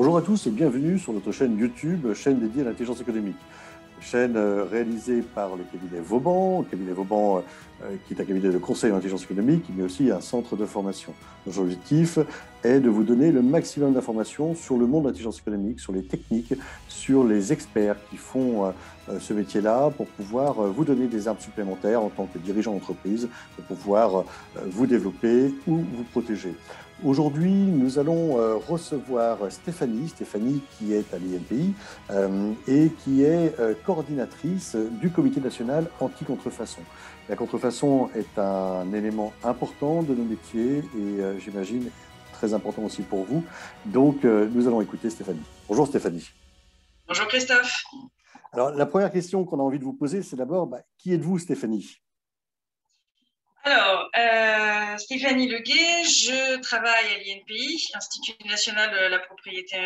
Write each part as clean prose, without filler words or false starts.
Bonjour à tous et bienvenue sur notre chaîne YouTube, chaîne dédiée à l'intelligence économique. Chaîne réalisée par le cabinet Vauban, qui est un cabinet de conseil en intelligence économique, mais aussi un centre de formation. Notre objectif est de vous donner le maximum d'informations sur le monde de l'intelligence économique, sur les techniques, sur les experts qui font ce métier-là pour pouvoir vous donner des armes supplémentaires en tant que dirigeant d'entreprise, pour pouvoir vous développer ou vous protéger. Aujourd'hui, nous allons recevoir Stéphanie qui est à l'INPI et qui est coordinatrice du comité national anti-contrefaçon. La contrefaçon est un élément important de nos métiers et j'imagine très important aussi pour vous. Donc, nous allons écouter Stéphanie. Bonjour Stéphanie. Bonjour Christophe. Alors, la première question qu'on a envie de vous poser, c'est d'abord, qui êtes-vous Stéphanie ? Alors, Stéphanie Leguet, je travaille à l'INPI, Institut national de la propriété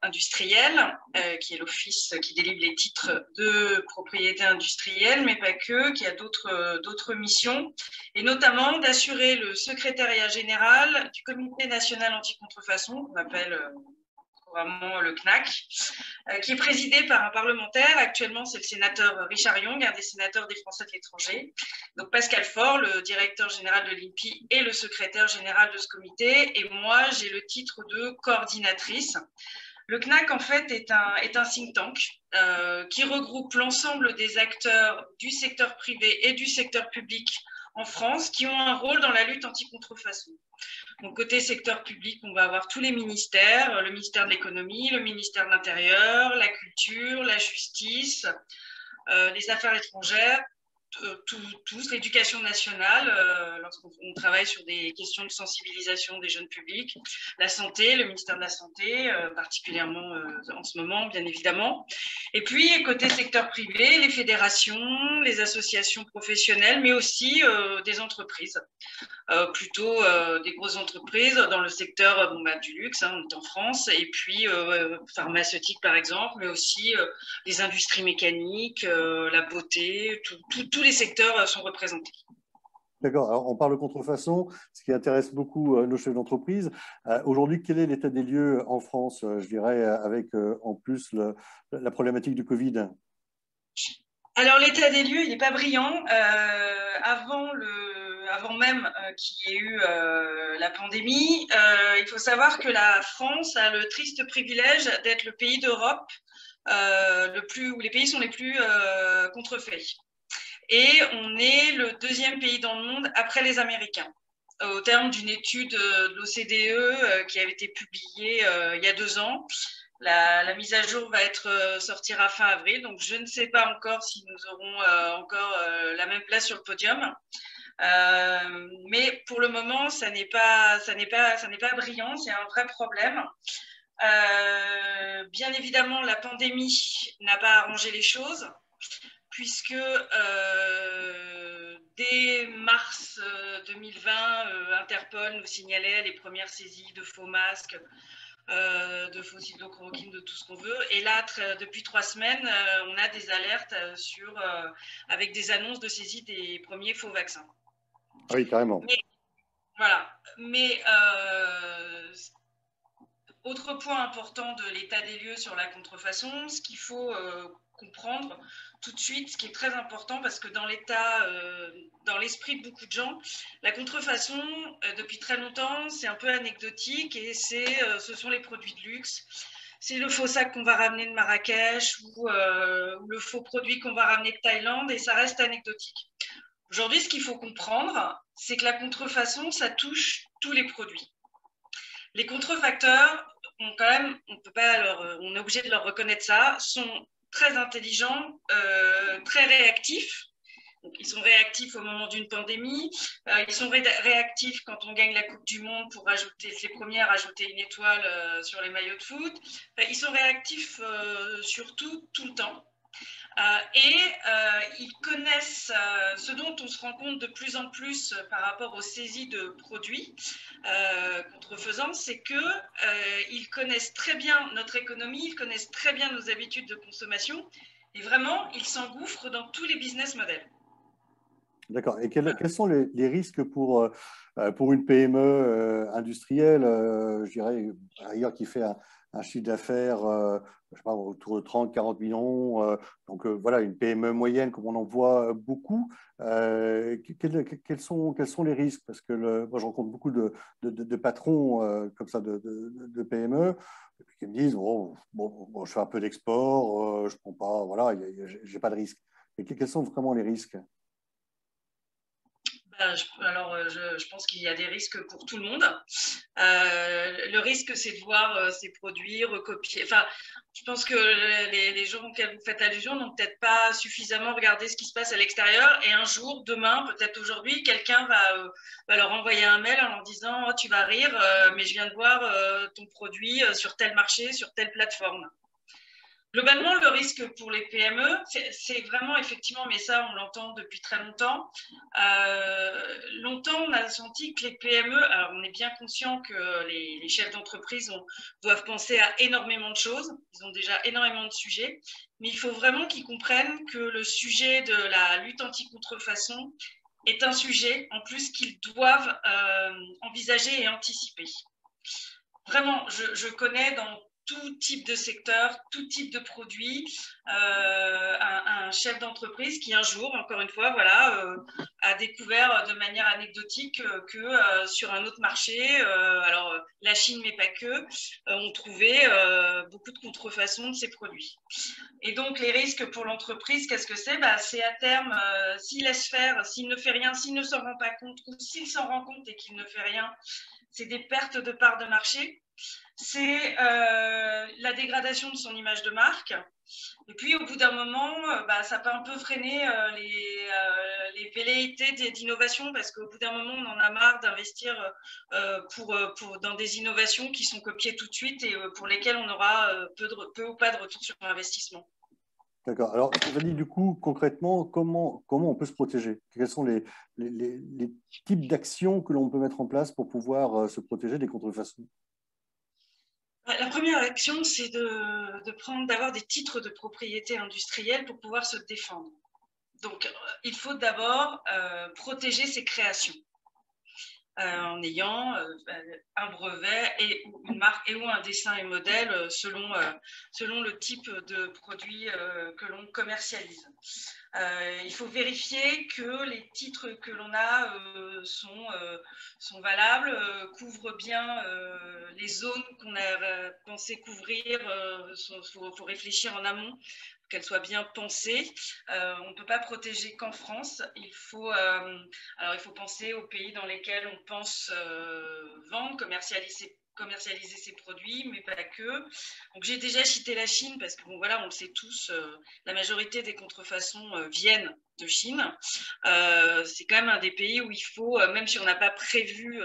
industrielle, qui est l'office qui délivre les titres de propriété industrielle, mais pas que, qui a d'autres missions, et notamment d'assurer le secrétariat général du Comité national anti-contrefaçon, qu'on appelle couramment le CNAC, qui est présidé par un parlementaire. Actuellement, c'est le sénateur Richard Yung, un des sénateurs des Français de l'étranger. Donc Pascal Faure, le directeur général de l'INPI et le secrétaire général de ce comité. Et moi, j'ai le titre de coordinatrice. Le CNAC, en fait, est un think tank qui regroupe l'ensemble des acteurs du secteur privé et du secteur public en France qui ont un rôle dans la lutte anti-contrefaçon. Donc, côté secteur public, on va avoir tous les ministères, le ministère de l'économie, le ministère de l'Intérieur, la culture, la justice, les affaires étrangères, tous, l'éducation nationale, lorsqu'on travaille sur des questions de sensibilisation des jeunes publics, la santé, le ministère de la Santé, particulièrement en ce moment, bien évidemment. Et puis, côté secteur privé, les fédérations, les associations professionnelles, mais aussi des entreprises. Plutôt des grosses entreprises dans le secteur du luxe, on est en France, et puis pharmaceutique par exemple, mais aussi les industries mécaniques, la beauté, tous les secteurs sont représentés. D'accord. Alors, on parle de contrefaçon, ce qui intéresse beaucoup nos chefs d'entreprise. Aujourd'hui, quel est l'état des lieux en France, je dirais, avec en plus la problématique du Covid ? Alors, l'état des lieux, il n'est pas brillant. Avant même qu'il y ait eu la pandémie, il faut savoir que la France a le triste privilège d'être le pays d'Europe où les pays sont les plus contrefaits. Et on est le deuxième pays dans le monde après les Américains, au terme d'une étude de l'OCDE qui avait été publiée il y a 2 ans. La mise à jour sortira fin avril, donc je ne sais pas encore si nous aurons encore la même place sur le podium. Mais pour le moment, ça n'est pas brillant, c'est un vrai problème. Bien évidemment, la pandémie n'a pas arrangé les choses, puisque dès mars 2020, Interpol nous signalait les premières saisies de faux masques, de faux hydrochloroquine, de tout ce qu'on veut. Et là, depuis 3 semaines, on a des alertes avec des annonces de saisie des premiers faux vaccins. Oui, carrément. Mais autre point important de l'état des lieux sur la contrefaçon, ce qu'il faut comprendre tout de suite, ce qui est très important, parce que dans l'esprit de beaucoup de gens, la contrefaçon, depuis très longtemps, c'est un peu anecdotique et ce sont les produits de luxe. C'est le faux sac qu'on va ramener de Marrakech ou le faux produit qu'on va ramener de Thaïlande, et ça reste anecdotique. Aujourd'hui, ce qu'il faut comprendre, c'est que la contrefaçon, ça touche tous les produits. Les contrefacteurs, on est obligé de leur reconnaître ça, sont très intelligents, très réactifs. Donc, ils sont réactifs au moment d'une pandémie, ils sont réactifs quand on gagne la Coupe du Monde pour c'est les premiers à rajouter une étoile sur les maillots de foot. Ils sont réactifs surtout tout le temps. Ils connaissent ce dont on se rend compte de plus en plus par rapport aux saisies de produits contrefaisants, c'est qu'ils connaissent très bien notre économie, ils connaissent très bien nos habitudes de consommation, et vraiment, ils s'engouffrent dans tous les business models. D'accord. Et quels sont les risques pour une PME industrielle, je dirais, ailleurs qui fait un chiffre d'affaires je sais pas, autour de 30-40 millions. Donc voilà, une PME moyenne, comme on en voit beaucoup. Quels sont les risques? Parce que moi, je rencontre beaucoup de patrons comme ça de PME qui me disent, bon, je fais un peu d'export, je prends pas, voilà, j'ai pas de risque. Et quels sont vraiment les risques? Je pense qu'il y a des risques pour tout le monde. Le risque, c'est de voir ces produits recopiés. Enfin, je pense que les gens auxquels vous faites allusion n'ont peut-être pas suffisamment regardé ce qui se passe à l'extérieur. Et un jour, demain, peut-être aujourd'hui, quelqu'un va leur envoyer un mail en leur disant oh, tu vas rire, mais je viens de voir ton produit sur tel marché, sur telle plateforme. Globalement, le risque pour les PME, c'est vraiment effectivement, mais ça, on l'entend depuis très longtemps. Longtemps, on a senti que les PME, alors on est bien conscient que les chefs d'entreprise doivent penser à énormément de choses. Ils ont déjà énormément de sujets, mais il faut vraiment qu'ils comprennent que le sujet de la lutte anti-contrefaçon est un sujet en plus qu'ils doivent envisager et anticiper. Vraiment, je connais dans tout type de secteur, tout type de produit, un chef d'entreprise qui un jour, encore une fois, voilà, a découvert de manière anecdotique que sur un autre marché, alors la Chine mais pas que, on trouvait beaucoup de contrefaçon de ces produits. Et donc les risques pour l'entreprise, qu'est-ce que c'est? C'est à terme, s'il laisse faire, s'il ne fait rien, s'il ne s'en rend pas compte, ou s'il s'en rend compte et qu'il ne fait rien, c'est des pertes de parts de marché, c'est la dégradation de son image de marque. Et puis, au bout d'un moment, ça peut un peu freiner les velléités d'innovation parce qu'au bout d'un moment, on en a marre d'investir dans des innovations qui sont copiées tout de suite et pour lesquelles on aura peu ou pas de retour sur investissement. D'accord. Alors, Stéphanie, du coup, concrètement, comment on peut se protéger? Quels sont les types d'actions que l'on peut mettre en place pour pouvoir se protéger des contrefaçons? La première action, c'est d'avoir des titres de propriété industrielle pour pouvoir se défendre. Donc, il faut d'abord protéger ses créations. En ayant un brevet et une marque et ou un dessin et modèle selon le type de produit que l'on commercialise. Il faut vérifier que les titres que l'on a sont valables, couvrent bien les zones qu'on a pensé couvrir. Faut réfléchir en amont qu'elle soit bien pensée. On ne peut pas protéger qu'en France. Il faut penser aux pays dans lesquels on pense vendre, commercialiser ses produits, mais pas que. Donc j'ai déjà cité la Chine parce que bon voilà, on le sait tous, la majorité des contrefaçons viennent de Chine. C'est quand même un des pays où il faut, même si on n'a pas prévu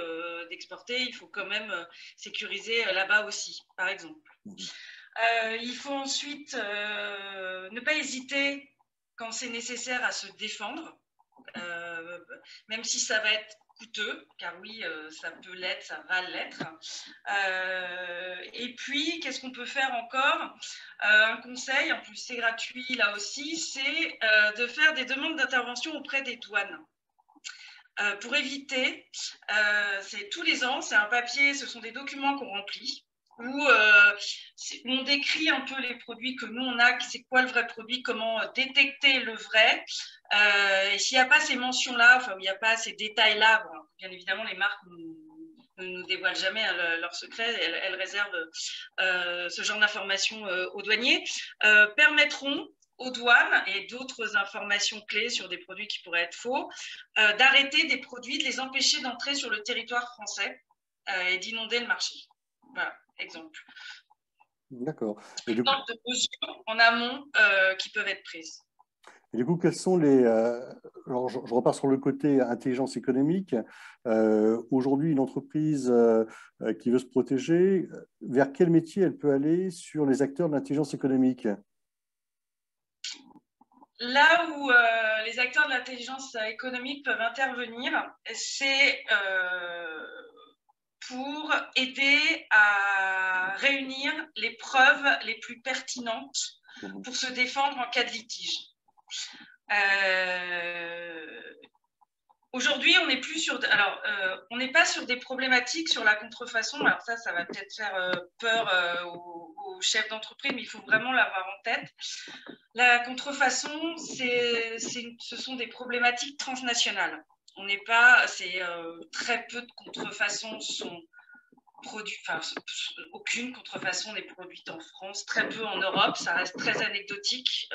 d'exporter, il faut quand même sécuriser là-bas aussi, par exemple. Il faut ensuite ne pas hésiter quand c'est nécessaire à se défendre, même si ça va être coûteux, car oui, ça peut l'être, ça va l'être. Et puis, qu'est-ce qu'on peut faire encore? Un conseil, en plus c'est gratuit là aussi, c'est de faire des demandes d'intervention auprès des douanes. Pour éviter, c'est tous les ans, c'est un papier, ce sont des documents qu'on remplit, où on décrit un peu les produits que nous on a, c'est quoi le vrai produit, comment détecter le vrai. Et s'il n'y a pas ces mentions-là, enfin, il n'y a pas ces détails-là, bon, bien évidemment, les marques ne nous dévoilent jamais leurs secrets, elles réservent ce genre d'informations aux douaniers, permettront aux douanes et d'autres informations clés sur des produits qui pourraient être faux, d'arrêter des produits, de les empêcher d'entrer sur le territoire français et d'inonder le marché. Voilà, exemple. D'accord. Exemple de mesures en amont qui peuvent être prises. Et du coup, quels sont les... alors, je repars sur le côté intelligence économique. Aujourd'hui, une entreprise qui veut se protéger, vers quel métier elle peut aller sur les acteurs de l'intelligence économique? Là où les acteurs de l'intelligence économique peuvent intervenir, c'est pour aider à réunir les preuves les plus pertinentes pour se défendre en cas de litige. Aujourd'hui, on n'est plus sur. Alors, on n'est pas sur des problématiques sur la contrefaçon. Alors ça va peut-être faire peur aux chefs d'entreprise, mais il faut vraiment l'avoir en tête. La contrefaçon, ce sont des problématiques transnationales. On n'est pas. Très peu de contrefaçons sont produites. Enfin, aucune contrefaçon n'est produite en France, très peu en Europe. Ça reste très anecdotique.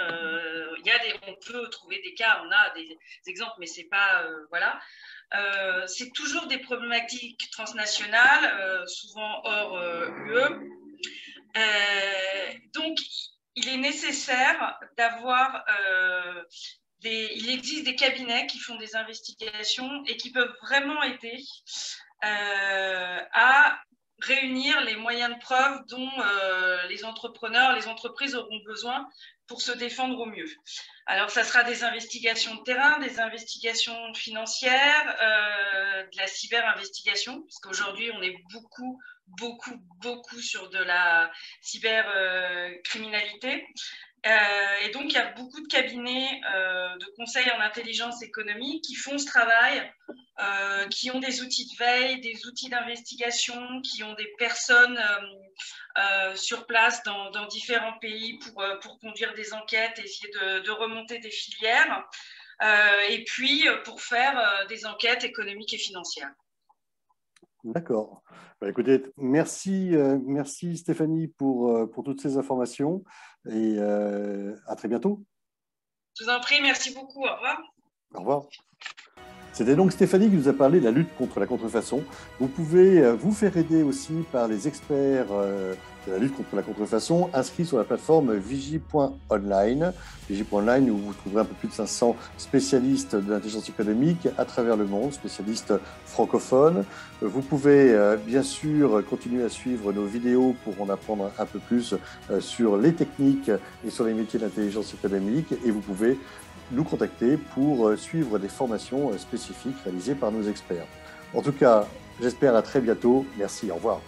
On peut trouver des cas, on a des exemples, mais c'est pas voilà. C'est toujours des problématiques transnationales, souvent hors UE. Donc, il est nécessaire d'avoir il existe des cabinets qui font des investigations et qui peuvent vraiment aider à réunir les moyens de preuve dont les entrepreneurs, les entreprises auront besoin pour se défendre au mieux. Alors, ça sera des investigations de terrain, des investigations financières, de la cyber-investigation, parce qu'aujourd'hui, on est beaucoup sur de la cybercriminalité. Et donc, il y a beaucoup de cabinets de conseil en intelligence économique qui font ce travail, qui ont des outils de veille, des outils d'investigation, qui ont des personnes sur place dans différents pays pour conduire des enquêtes, essayer de remonter des filières, et puis pour faire des enquêtes économiques et financières. D'accord. Bah, écoutez, merci Stéphanie pour toutes ces informations et à très bientôt. Je vous en prie, merci beaucoup. Au revoir. Au revoir. C'était donc Stéphanie qui nous a parlé de la lutte contre la contrefaçon. Vous pouvez vous faire aider aussi par les experts de la lutte contre la contrefaçon inscrits sur la plateforme vigie.online. Vigie.online où vous trouverez un peu plus de 500 spécialistes de l'intelligence économique à travers le monde, spécialistes francophones. Vous pouvez bien sûr continuer à suivre nos vidéos pour en apprendre un peu plus sur les techniques et sur les métiers de l'intelligence économique. Et vous pouvez nous contacter pour suivre des formations spécifiques réalisées par nos experts. En tout cas, j'espère à très bientôt. Merci, au revoir.